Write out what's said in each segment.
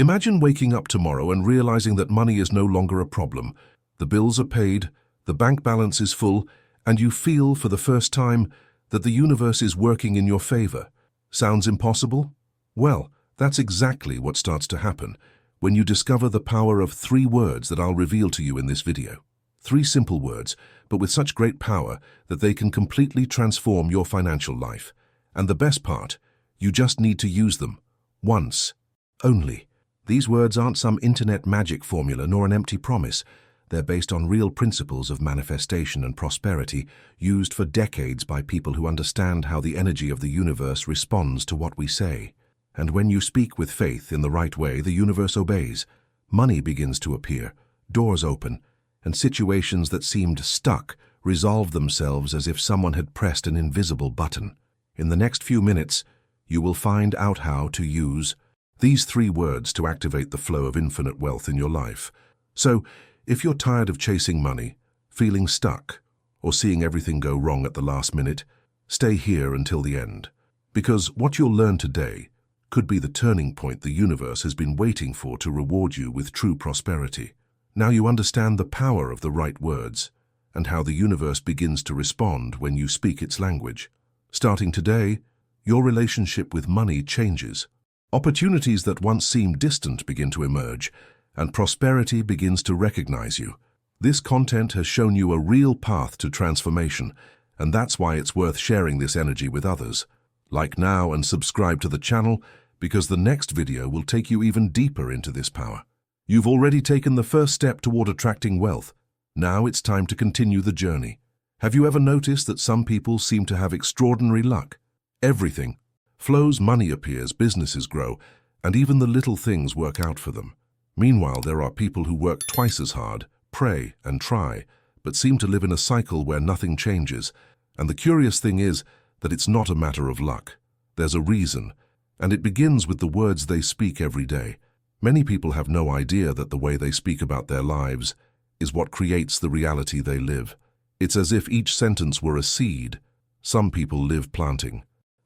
Imagine waking up tomorrow and realizing that money is no longer a problem. The bills are paid, the bank balance is full, and you feel for the first time that the universe is working in your favor. Sounds impossible? Well, that's exactly what starts to happen when you discover the power of 3 words that I'll reveal to you in this video. 3 simple words, but with such great power that they can completely transform your financial life. And the best part, you just need to use them. Once. Only. These words aren't some internet magic formula nor an empty promise. They're based on real principles of manifestation and prosperity, used for decades by people who understand how the energy of the universe responds to what we say. And when you speak with faith in the right way, the universe obeys. Money begins to appear, doors open, and situations that seemed stuck resolve themselves as if someone had pressed an invisible button. In the next few minutes, you will find out how to use these 3 words to activate the flow of infinite wealth in your life. So, if you're tired of chasing money, feeling stuck, or seeing everything go wrong at the last minute, stay here until the end. Because what you'll learn today could be the turning point the universe has been waiting for to reward you with true prosperity. Now you understand the power of the right words and how the universe begins to respond when you speak its language. Starting today, your relationship with money changes. Opportunities that once seemed distant begin to emerge, and prosperity begins to recognize you. This content has shown you a real path to transformation, and that's why it's worth sharing this energy with others. Like now and subscribe to the channel, because the next video will take you even deeper into this power. You've already taken the first step toward attracting wealth. Now it's time to continue the journey. Have you ever noticed that some people seem to have extraordinary luck? Everything flows, money appears, businesses grow, and even the little things work out for them. Meanwhile, there are people who work twice as hard, pray and try, but seem to live in a cycle where nothing changes. And the curious thing is that it's not a matter of luck. There's a reason, and it begins with the words they speak every day. Many people have no idea that the way they speak about their lives is what creates the reality they live. It's as if each sentence were a seed. Some people live planting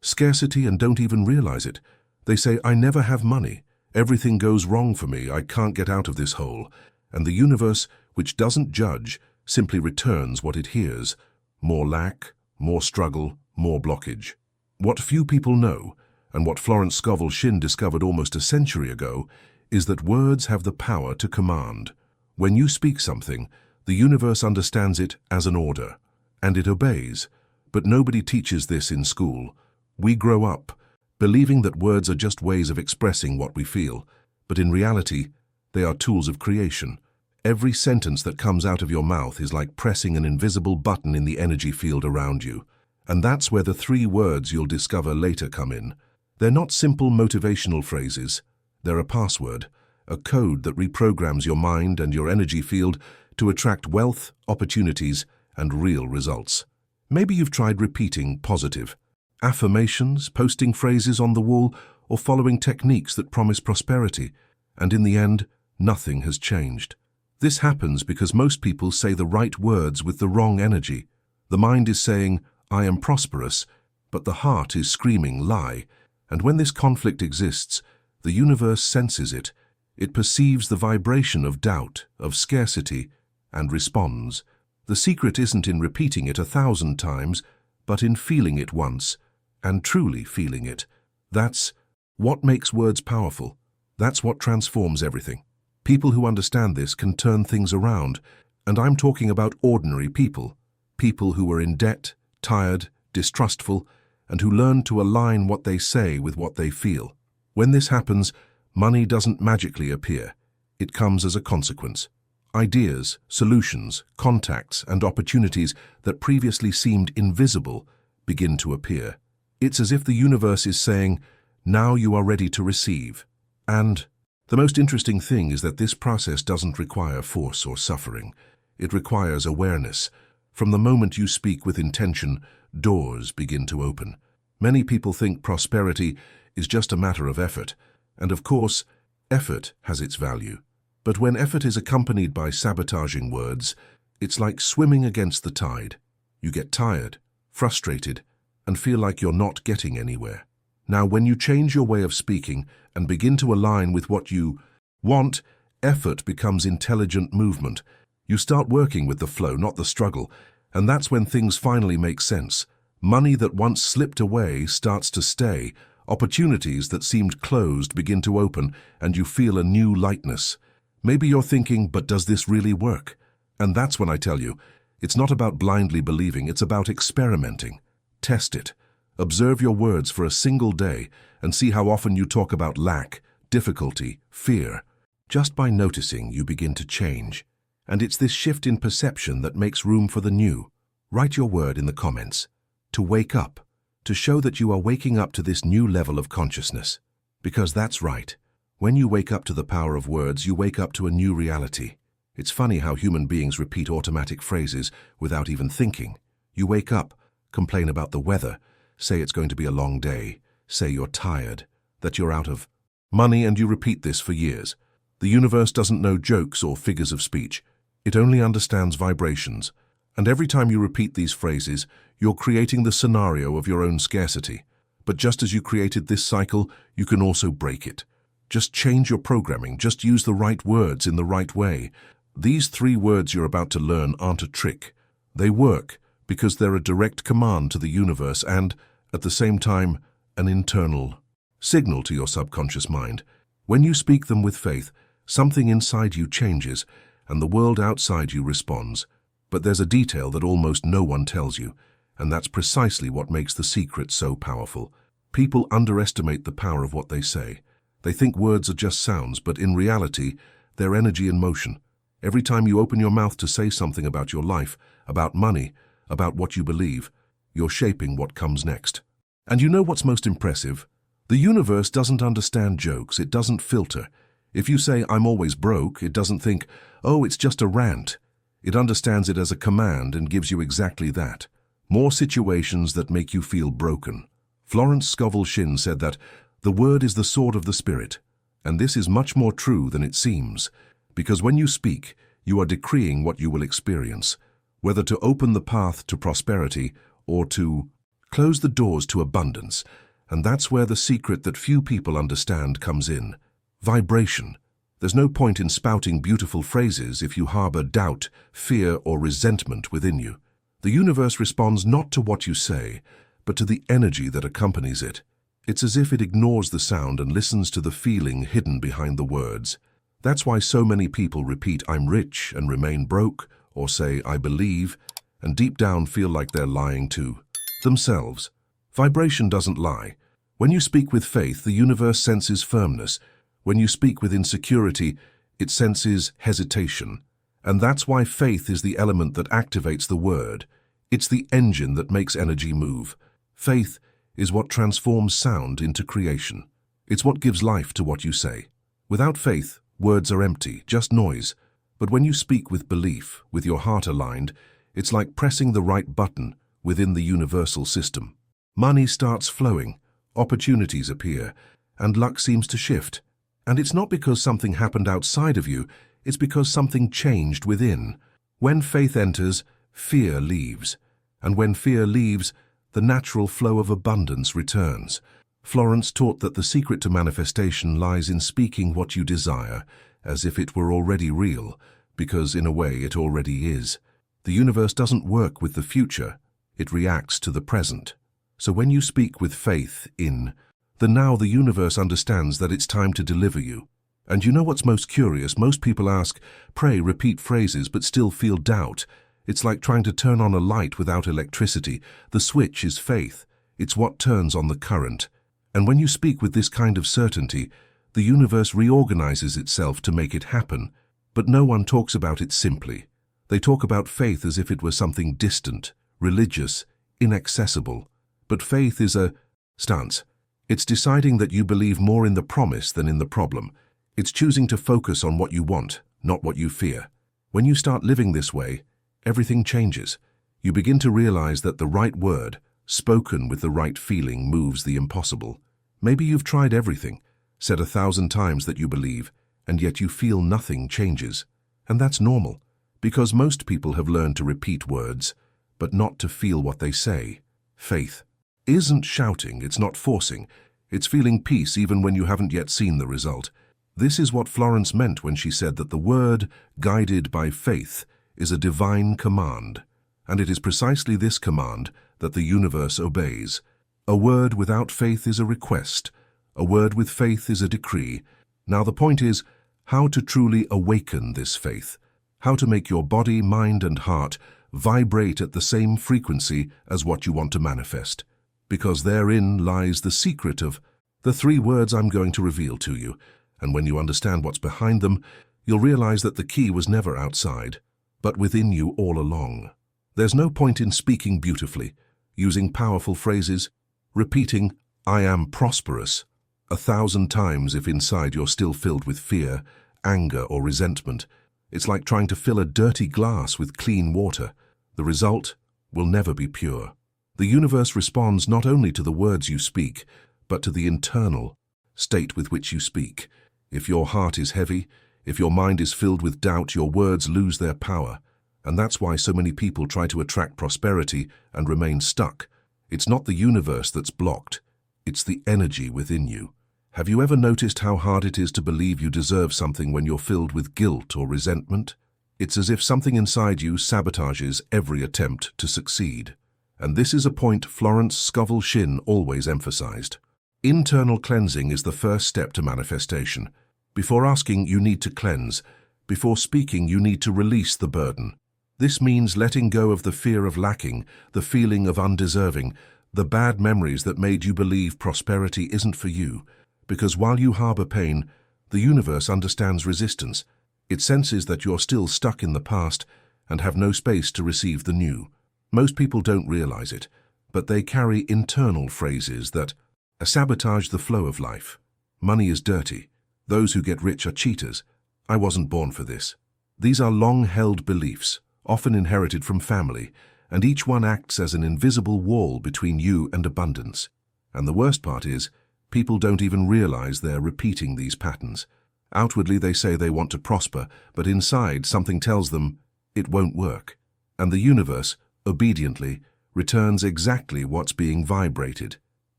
scarcity and don't even realize it. They say, "I never have money. Everything goes wrong for me. I can't get out of this hole." And the universe, which doesn't judge, simply returns what it hears. More lack, more struggle, more blockage. What few people know, and what Florence Scovel Shinn discovered almost a century ago, is that words have the power to command. When you speak something, the universe understands it as an order, and it obeys. But nobody teaches this in school. We grow up believing that words are just ways of expressing what we feel, but in reality, they are tools of creation. Every sentence that comes out of your mouth is like pressing an invisible button in the energy field around you. And that's where the 3 words you'll discover later come in. They're not simple motivational phrases. They're a password, a code that reprograms your mind and your energy field to attract wealth, opportunities, and real results. Maybe you've tried repeating positive affirmations, posting phrases on the wall, or following techniques that promise prosperity, and in the end, nothing has changed. This happens because most people say the right words with the wrong energy. The mind is saying, "I am prosperous," but the heart is screaming, "Lie." And when this conflict exists, the universe senses it. It perceives the vibration of doubt, of scarcity, and responds. The secret isn't in repeating it 1,000 times, but in feeling it once, and truly feeling it. That's what makes words powerful. That's what transforms everything. People who understand this can turn things around, and I'm talking about ordinary people. People who are in debt, tired, distrustful, and who learn to align what they say with what they feel. When this happens, money doesn't magically appear. It comes as a consequence. Ideas, solutions, contacts, and opportunities that previously seemed invisible begin to appear. It's as if the universe is saying, "Now you are ready to receive." And the most interesting thing is that this process doesn't require force or suffering. It requires awareness. From the moment you speak with intention, doors begin to open. Many people think prosperity is just a matter of effort, and of course, effort has its value. But when effort is accompanied by sabotaging words, it's like swimming against the tide. You get tired, frustrated, and feel like you're not getting anywhere. Now, when you change your way of speaking and begin to align with what you want, effort becomes intelligent movement. You start working with the flow, not the struggle, and that's when things finally make sense. Money that once slipped away starts to stay. Opportunities that seemed closed begin to open, and you feel a new lightness. Maybe you're thinking, but does this really work? And that's when I tell you, it's not about blindly believing, it's about experimenting. Test it. Observe your words for a single day and see how often you talk about lack, difficulty, fear. Just by noticing, you begin to change. And it's this shift in perception that makes room for the new. Write your word in the comments. To wake up. To show that you are waking up to this new level of consciousness. Because that's right. When you wake up to the power of words, you wake up to a new reality. It's funny how human beings repeat automatic phrases without even thinking. You wake up, complain about the weather, say it's going to be a long day, say you're tired, that you're out of money, and you repeat this for years. The universe doesn't know jokes or figures of speech. It only understands vibrations. And every time you repeat these phrases, you're creating the scenario of your own scarcity. But just as you created this cycle, you can also break it. Just change your programming, just use the right words in the right way. These 3 words you're about to learn aren't a trick. They work because they're a direct command to the universe and, at the same time, an internal signal to your subconscious mind. When you speak them with faith, something inside you changes and the world outside you responds. But there's a detail that almost no one tells you, and that's precisely what makes the secret so powerful. People underestimate the power of what they say. They think words are just sounds, but in reality, they're energy in motion. Every time you open your mouth to say something about your life, about money, about what you believe, you're shaping what comes next. And you know what's most impressive? The universe doesn't understand jokes, it doesn't filter. If you say, "I'm always broke," it doesn't think, "Oh, it's just a rant." It understands it as a command and gives you exactly that. More situations that make you feel broken. Florence Scovel Shinn said that the word is the sword of the spirit. And this is much more true than it seems. Because when you speak, you are decreeing what you will experience. Whether to open the path to prosperity or to close the doors to abundance. And that's where the secret that few people understand comes in. Vibration. There's no point in spouting beautiful phrases if you harbor doubt, fear, or resentment within you. The universe responds not to what you say, but to the energy that accompanies it. It's as if it ignores the sound and listens to the feeling hidden behind the words. That's why so many people repeat, "I'm rich," and remain broke, or say, "I believe," and deep down feel like they're lying to themselves. Vibration doesn't lie. When you speak with faith, the universe senses firmness. When you speak with insecurity, it senses hesitation. And that's why faith is the element that activates the word. It's the engine that makes energy move. Faith is what transforms sound into creation. It's what gives life to what you say. Without faith, words are empty, just noise. But when you speak with belief, with your heart aligned, it's like pressing the right button within the universal system. Money starts flowing, opportunities appear, and luck seems to shift. And it's not because something happened outside of you, it's because something changed within. When faith enters, fear leaves. And when fear leaves, the natural flow of abundance returns. Florence taught that the secret to manifestation lies in speaking what you desire, as if it were already real, because in a way it already is. The universe doesn't work with the future, it reacts to the present. So when you speak with faith in the now, the universe understands that it's time to deliver you. And you know what's most curious? Most people ask, pray, repeat phrases, but still feel doubt. It's like trying to turn on a light without electricity. The switch is faith. It's what turns on the current. And when you speak with this kind of certainty, the universe reorganizes itself to make it happen. But no one talks about it simply. They talk about faith as if it were something distant, religious, inaccessible. But faith is a stance. It's deciding that you believe more in the promise than in the problem. It's choosing to focus on what you want, not what you fear. When you start living this way, everything changes. You begin to realize that the right word, spoken with the right feeling, moves the impossible. Maybe you've tried everything, said 1,000 times that you believe, and yet you feel nothing changes. And that's normal, because most people have learned to repeat words, but not to feel what they say. Faith isn't shouting, it's not forcing. It's feeling peace even when you haven't yet seen the result. This is what Florence meant when she said that the word, guided by faith, is a divine command. And it is precisely this command that the universe obeys. A word without faith is a request. A word with faith is a decree. Now the point is how to truly awaken this faith. How to make your body, mind, and heart vibrate at the same frequency as what you want to manifest. Because therein lies the secret of the 3 words I'm going to reveal to you. And when you understand what's behind them, you'll realize that the key was never outside, but within you all along. There's no point in speaking beautifully, using powerful phrases, repeating, "I am prosperous," 1,000 times if inside you're still filled with fear, anger, or resentment. It's like trying to fill a dirty glass with clean water. The result will never be pure. The universe responds not only to the words you speak, but to the internal state with which you speak. If your heart is heavy, if your mind is filled with doubt, your words lose their power. And that's why so many people try to attract prosperity and remain stuck. It's not the universe that's blocked. It's the energy within you. Have you ever noticed how hard it is to believe you deserve something when you're filled with guilt or resentment? It's as if something inside you sabotages every attempt to succeed. And this is a point Florence Scovel Shinn always emphasized. Internal cleansing is the first step to manifestation. Before asking, you need to cleanse. Before speaking, you need to release the burden. This means letting go of the fear of lacking, the feeling of undeserving, the bad memories that made you believe prosperity isn't for you. Because while you harbor pain, the universe understands resistance. It senses that you're still stuck in the past and have no space to receive the new. Most people don't realize it, but they carry internal phrases that sabotage the flow of life. Money is dirty. Those who get rich are cheaters. I wasn't born for this. These are long-held beliefs, often inherited from family, and each one acts as an invisible wall between you and abundance. And the worst part is, people don't even realize they're repeating these patterns. Outwardly they say they want to prosper, but inside something tells them it won't work. And the universe, obediently, returns exactly what's being vibrated.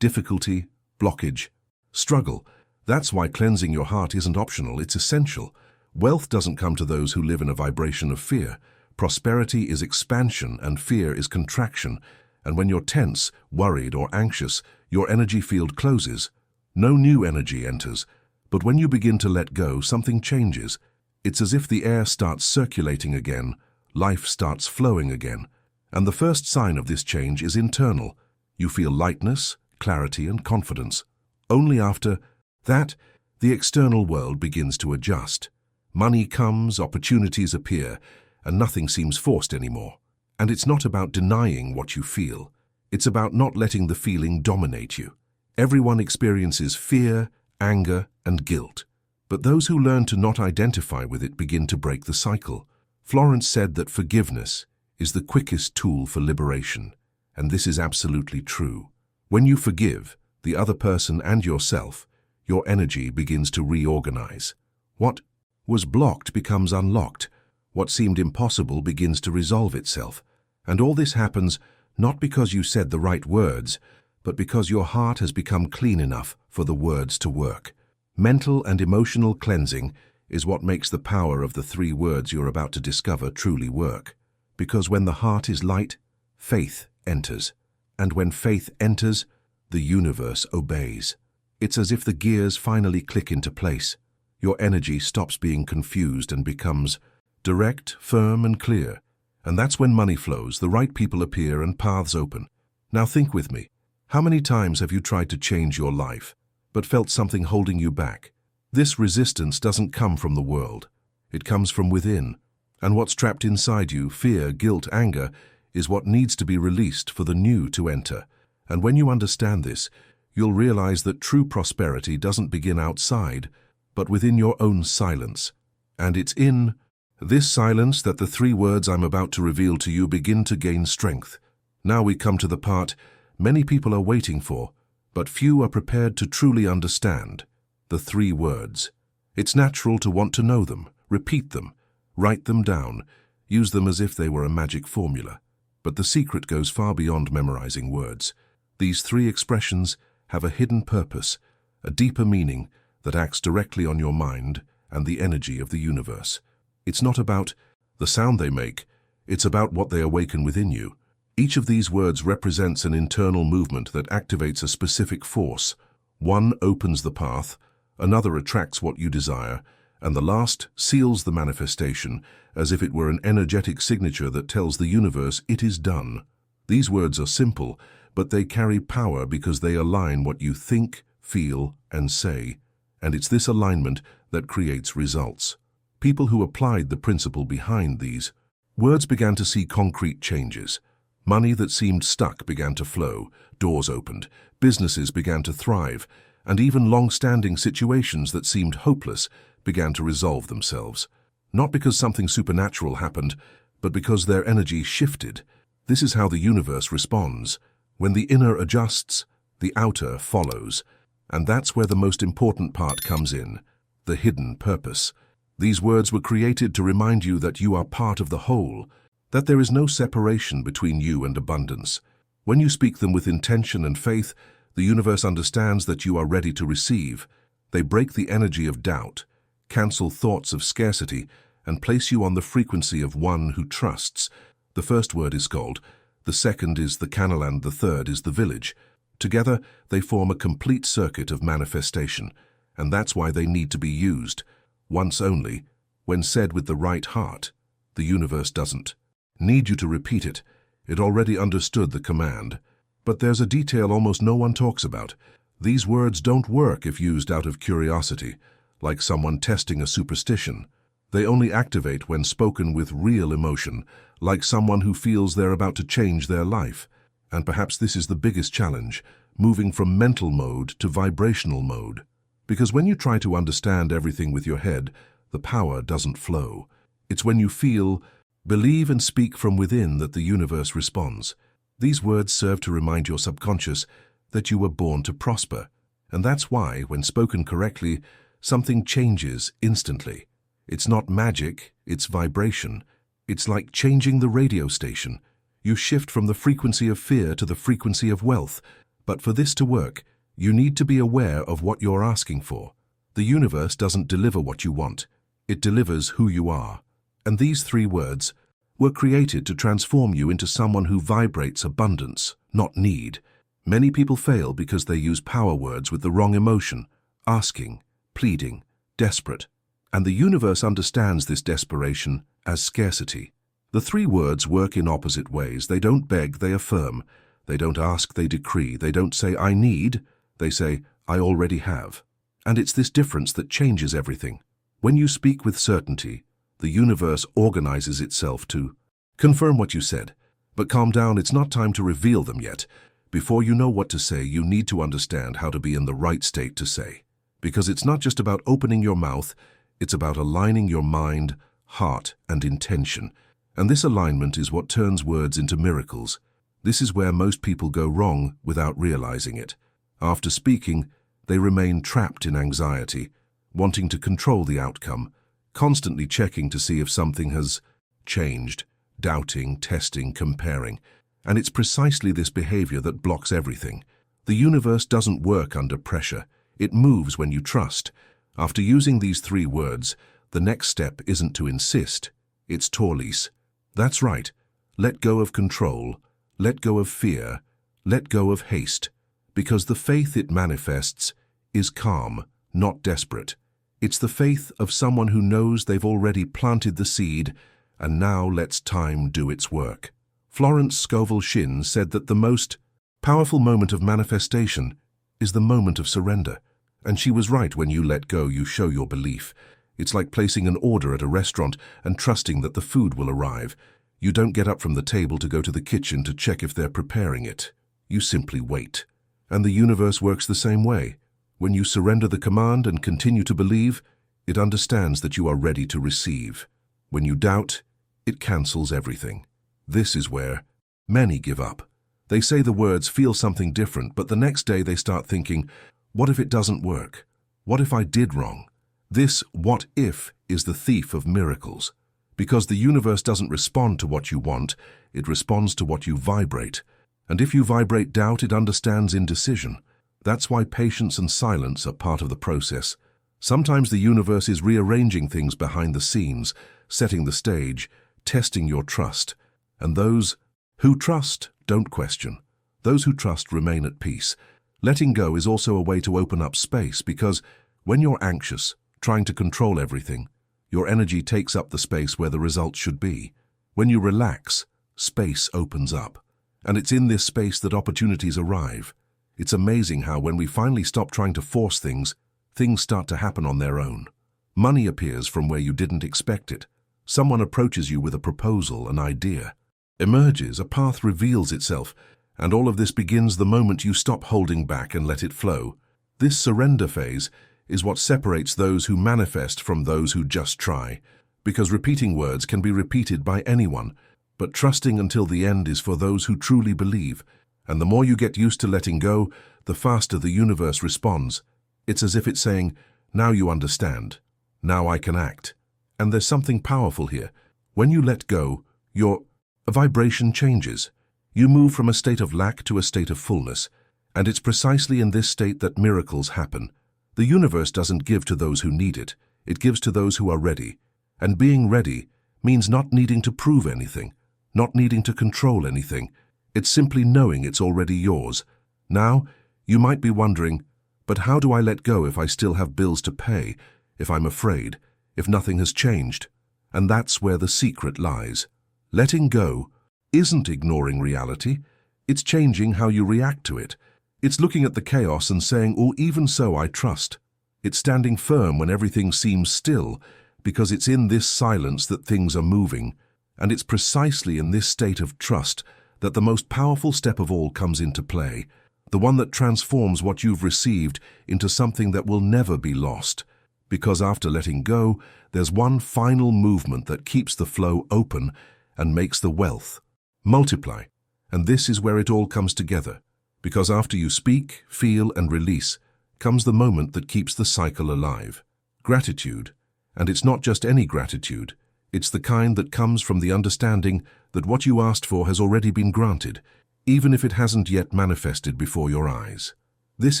Difficulty, blockage, struggle. That's why cleansing your heart isn't optional, it's essential. Wealth doesn't come to those who live in a vibration of fear. Prosperity is expansion and fear is contraction. And when you're tense, worried, or anxious, your energy field closes. No new energy enters. But when you begin to let go, something changes. It's as if the air starts circulating again, life starts flowing again. And the first sign of this change is internal. You feel lightness, clarity, and confidence. Only after that, the external world begins to adjust. Money comes, opportunities appear, and nothing seems forced anymore. And it's not about denying what you feel. It's about not letting the feeling dominate you. Everyone experiences fear, anger, and guilt. But those who learn to not identify with it begin to break the cycle. Florence said that forgiveness is the quickest tool for liberation. And this is absolutely true. When you forgive the other person and yourself, your energy begins to reorganize. What was blocked becomes unlocked. What seemed impossible begins to resolve itself. And all this happens not because you said the right words, but because your heart has become clean enough for the words to work. Mental and emotional cleansing is what makes the power of the 3 words you're about to discover truly work. Because when the heart is light, faith enters. And when faith enters, the universe obeys. It's as if the gears finally click into place. Your energy stops being confused and becomes direct, firm, and clear. And that's when money flows, the right people appear, and paths open. Now think with me. How many times have you tried to change your life, but felt something holding you back? This resistance doesn't come from the world. It comes from within. And what's trapped inside you, fear, guilt, anger, is what needs to be released for the new to enter. And when you understand this, you'll realize that true prosperity doesn't begin outside, but within your own silence. And it's in this silence that the 3 words I'm about to reveal to you begin to gain strength. Now we come to the part many people are waiting for, but few are prepared to truly understand. The 3 words. It's natural to want to know them, repeat them, write them down, use them as if they were a magic formula. But the secret goes far beyond memorizing words. These 3 expressions have a hidden purpose, a deeper meaning that acts directly on your mind and the energy of the universe. It's not about the sound they make, it's about what they awaken within you. Each of these words represents an internal movement that activates a specific force. One opens the path, another attracts what you desire, and the last seals the manifestation, as if it were an energetic signature that tells the universe it is done. These words are simple, but they carry power because they align what you think, feel, and say. And it's this alignment that creates results. People who applied the principle behind these words began to see concrete changes. Money that seemed stuck began to flow, doors opened, businesses began to thrive, and even long-standing situations that seemed hopeless began to resolve themselves. Not because something supernatural happened, but because their energy shifted. This is how the universe responds. When the inner adjusts, the outer follows. And that's where the most important part comes in, the hidden purpose. These words were created to remind you that you are part of the whole, that there is no separation between you and abundance. When you speak them with intention and faith, the universe understands that you are ready to receive. They break the energy of doubt, cancel thoughts of scarcity, and place you on the frequency of one who trusts. The first word is gold, the second is the canal, and the third is the village. Together, they form a complete circuit of manifestation, and that's why they need to be used. Once only, when said with the right heart. The universe doesn't need you to repeat it. It already understood the command. But there's a detail almost no one talks about. These words don't work if used out of curiosity, like someone testing a superstition. They only activate when spoken with real emotion, like someone who feels they're about to change their life. And perhaps this is the biggest challenge, moving from mental mode to vibrational mode. Because when you try to understand everything with your head, the power doesn't flow. It's when you feel, believe and speak from within that the universe responds. These words serve to remind your subconscious that you were born to prosper. And that's why, when spoken correctly, something changes instantly. It's not magic, it's vibration. It's like changing the radio station. You shift from the frequency of fear to the frequency of wealth. But for this to work, you need to be aware of what you're asking for. The universe doesn't deliver what you want. It delivers who you are. And these 3 words were created to transform you into someone who vibrates abundance, not need. Many people fail because they use power words with the wrong emotion, asking, pleading, desperate. And the universe understands this desperation as scarcity. The 3 words work in opposite ways. They don't beg, they affirm. They don't ask, they decree. They don't say, I need. They say, I already have. And it's this difference that changes everything. When you speak with certainty, the universe organizes itself to confirm what you said. But calm down, it's not time to reveal them yet. Before you know what to say, you need to understand how to be in the right state to say. Because it's not just about opening your mouth, it's about aligning your mind, heart, and intention. And this alignment is what turns words into miracles. This is where most people go wrong without realizing it. After speaking, they remain trapped in anxiety, wanting to control the outcome, constantly checking to see if something has changed, doubting, testing, comparing. And it's precisely this behavior that blocks everything. The universe doesn't work under pressure. It moves when you trust. After using these 3 words, the next step isn't to insist. It's to release. That's right. Let go of control. Let go of fear. Let go of haste. Because the faith it manifests is calm, not desperate. It's the faith of someone who knows they've already planted the seed and now lets time do its work. Florence Scovel Shinn said that the most powerful moment of manifestation is the moment of surrender. And she was right. When you let go, you show your belief. It's like placing an order at a restaurant and trusting that the food will arrive. You don't get up from the table to go to the kitchen to check if they're preparing it. You simply wait. And the universe works the same way. When you surrender the command and continue to believe, it understands that you are ready to receive. When you doubt, it cancels everything. This is where many give up. They say the words, feel something different, but the next day they start thinking, what if it doesn't work? What if I did wrong? This what if is the thief of miracles. Because the universe doesn't respond to what you want, it responds to what you vibrate. And if you vibrate doubt, it understands indecision. That's why patience and silence are part of the process. Sometimes the universe is rearranging things behind the scenes, setting the stage, testing your trust. And those who trust don't question. Those who trust remain at peace. Letting go is also a way to open up space because when you're anxious, trying to control everything, your energy takes up the space where the results should be. When you relax, space opens up. And it's in this space that opportunities arrive. It's amazing how when we finally stop trying to force things, things start to happen on their own. Money appears from where you didn't expect it. Someone approaches you with a proposal, an idea. Emerges, a path reveals itself, and all of this begins the moment you stop holding back and let it flow. This surrender phase is what separates those who manifest from those who just try, because repeating words can be repeated by anyone, but trusting until the end is for those who truly believe. And the more you get used to letting go, the faster the universe responds. It's as if it's saying, now you understand. Now I can act. And there's something powerful here. When you let go, your vibration changes. You move from a state of lack to a state of fullness. And it's precisely in this state that miracles happen. The universe doesn't give to those who need it. It gives to those who are ready. And being ready means not needing to prove anything, not needing to control anything. It's simply knowing it's already yours. Now, you might be wondering, but how do I let go if I still have bills to pay, if I'm afraid, if nothing has changed? And that's where the secret lies. Letting go isn't ignoring reality. It's changing how you react to it. It's looking at the chaos and saying, oh, even so I trust. It's standing firm when everything seems still, because it's in this silence that things are moving. And it's precisely in this state of trust that the most powerful step of all comes into play, the one that transforms what you've received into something that will never be lost. Because after letting go, there's one final movement that keeps the flow open and makes the wealth multiply. And this is where it all comes together. Because after you speak, feel, and release, comes the moment that keeps the cycle alive. Gratitude. And it's not just any gratitude. It's the kind that comes from the understanding that what you asked for has already been granted, even if it hasn't yet manifested before your eyes. This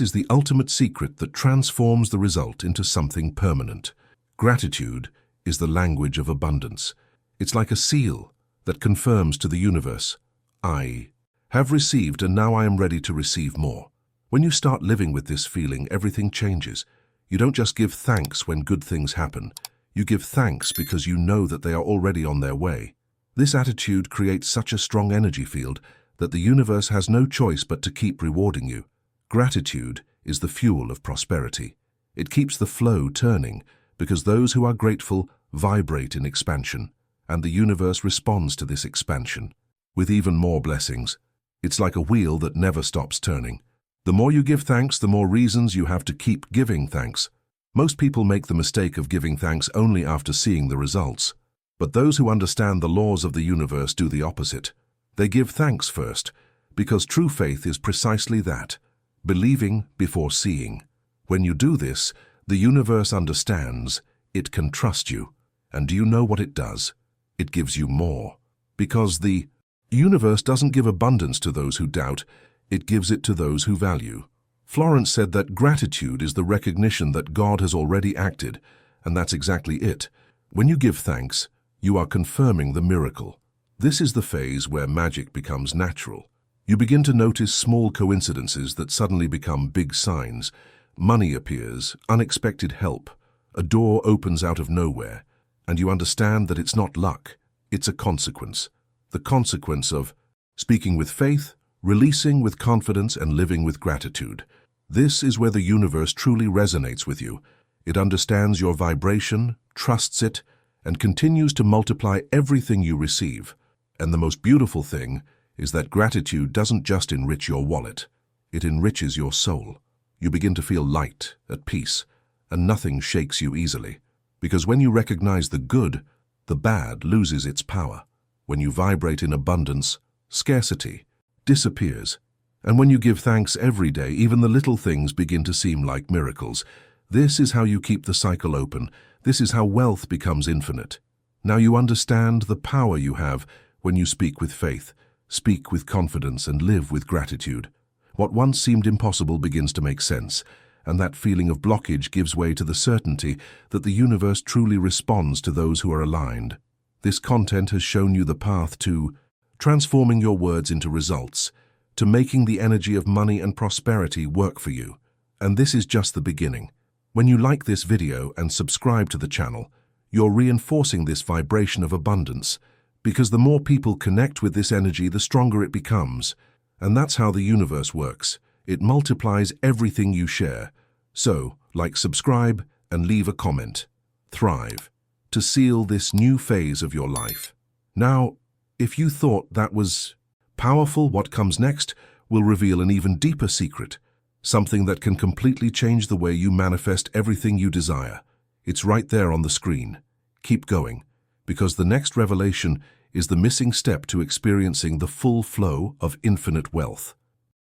is the ultimate secret that transforms the result into something permanent. Gratitude is the language of abundance. It's like a seal that confirms to the universe, I have received and now I am ready to receive more. When you start living with this feeling, everything changes. You don't just give thanks when good things happen. You give thanks because you know that they are already on their way. This attitude creates such a strong energy field that the universe has no choice but to keep rewarding you. Gratitude is the fuel of prosperity. It keeps the flow turning because those who are grateful vibrate in expansion, and the universe responds to this expansion with even more blessings. It's like a wheel that never stops turning. The more you give thanks, the more reasons you have to keep giving thanks. Most people make the mistake of giving thanks only after seeing the results. But those who understand the laws of the universe do the opposite. They give thanks first, because true faith is precisely that, believing before seeing. When you do this, the universe understands, it can trust you. And do you know what it does? It gives you more. Because the universe doesn't give abundance to those who doubt, it gives it to those who value. Florence said that gratitude is the recognition that God has already acted, and that's exactly it. When you give thanks, you are confirming the miracle. This is the phase where magic becomes natural. You begin to notice small coincidences that suddenly become big signs. Money appears, unexpected help, a door opens out of nowhere, and you understand that it's not luck, it's a consequence. The consequence of speaking with faith, releasing with confidence, and living with gratitude. This is where the universe truly resonates with you. It understands your vibration, trusts it, and continues to multiply everything you receive. And the most beautiful thing is that gratitude doesn't just enrich your wallet. It enriches your soul. You begin to feel light, at peace, and nothing shakes you easily. Because when you recognize the good, the bad loses its power. When you vibrate in abundance, scarcity disappears. And when you give thanks every day, even the little things begin to seem like miracles. This is how you keep the cycle open. This is how wealth becomes infinite. Now you understand the power you have when you speak with faith, speak with confidence, and live with gratitude. What once seemed impossible begins to make sense, and that feeling of blockage gives way to the certainty that the universe truly responds to those who are aligned. This content has shown you the path to transforming your words into results, to making the energy of money and prosperity work for you. And this is just the beginning. When you like this video and subscribe to the channel, you're reinforcing this vibration of abundance, because the more people connect with this energy, the stronger it becomes. And that's how the universe works. It multiplies everything you share. So, like, subscribe, and leave a comment. Thrive, to seal this new phase of your life. Now, if you thought that was powerful, what comes next will reveal an even deeper secret, something that can completely change the way you manifest everything you desire. It's right there on the screen. Keep going, because the next revelation is the missing step to experiencing the full flow of infinite wealth.